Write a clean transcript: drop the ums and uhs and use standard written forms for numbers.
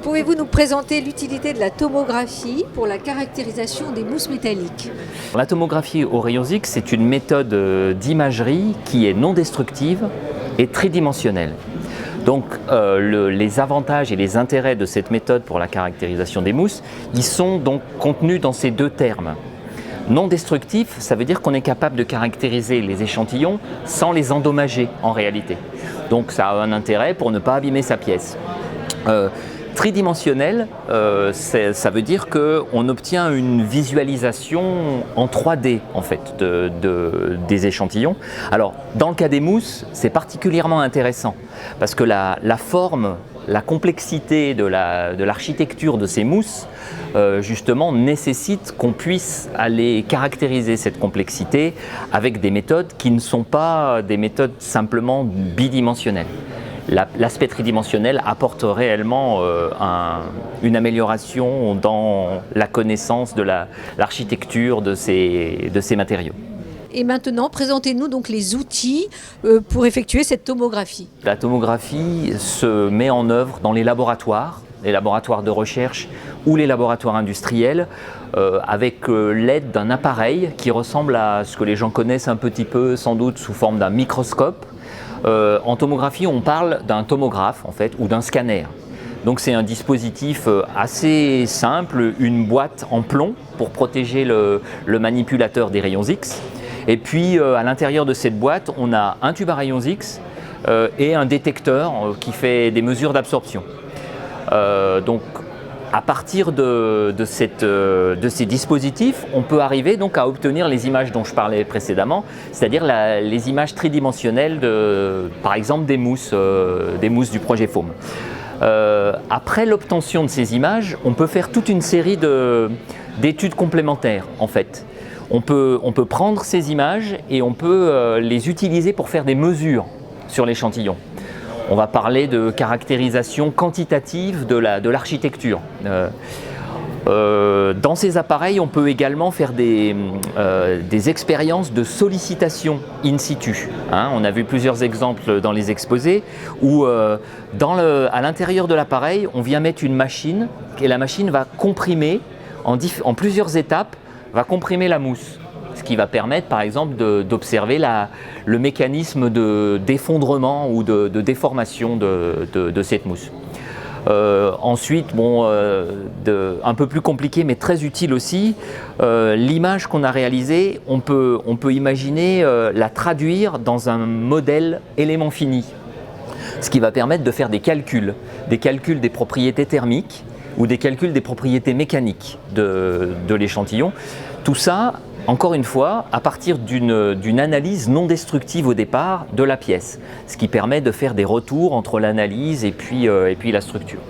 Pouvez-vous nous présenter l'utilité de la tomographie pour la caractérisation des mousses métalliques? La tomographie aux rayons X, c'est une méthode d'imagerie qui est non destructive et tridimensionnelle. Donc les avantages et les intérêts de cette méthode pour la caractérisation des mousses, ils sont donc contenus dans ces deux termes. Non destructif, ça veut dire qu'on est capable de caractériser les échantillons sans les endommager en réalité. Donc ça a un intérêt pour ne pas abîmer sa pièce. Tridimensionnel, ça veut dire qu'on obtient une visualisation en 3D en fait des échantillons. Alors dans le cas des mousses, c'est particulièrement intéressant parce que la forme, la complexité de l'architecture de ces mousses justement nécessite qu'on puisse aller caractériser cette complexité avec des méthodes qui ne sont pas des méthodes simplement bidimensionnelles. L'aspect tridimensionnel apporte réellement une amélioration dans la connaissance de l'architecture de ces matériaux. Et maintenant, présentez-nous donc les outils pour effectuer cette tomographie. La tomographie se met en œuvre dans les laboratoires de recherche ou les laboratoires industriels avec l'aide d'un appareil qui ressemble à ce que les gens connaissent un petit peu sans doute sous forme d'un microscope. En tomographie, on parle d'un tomographe en fait, ou d'un scanner. Donc c'est un dispositif assez simple, une boîte en plomb pour protéger le manipulateur des rayons X. Et puis à l'intérieur de cette boîte, on a un tube à rayons X et un détecteur qui fait des mesures d'absorption. Donc à partir de ces dispositifs, on peut arriver donc à obtenir les images dont je parlais précédemment, c'est-à-dire les images tridimensionnelles par exemple des mousses du projet FOAM. Après l'obtention de ces images, on peut faire toute une série d'études complémentaires en fait. On peut prendre ces images et on peut les utiliser pour faire des mesures sur l'échantillon. On va parler de caractérisation quantitative de l'architecture. Dans ces appareils, on peut également faire des expériences de sollicitation in situ. On a vu plusieurs exemples dans les exposés où à l'intérieur de l'appareil, on vient mettre une machine et la machine va comprimer en plusieurs étapes, va comprimer la mousse. Ce qui va permettre par exemple d'observer le mécanisme d'effondrement ou de déformation de cette mousse. Ensuite, un peu plus compliqué mais très utile aussi, l'image qu'on a réalisée, on peut imaginer la traduire dans un modèle élément fini. Ce qui va permettre de faire des calculs des propriétés thermiques ou des calculs des propriétés mécaniques de l'échantillon. Tout ça, encore une fois, à partir d'une analyse non destructive au départ de la pièce, ce qui permet de faire des retours entre l'analyse et puis la structure.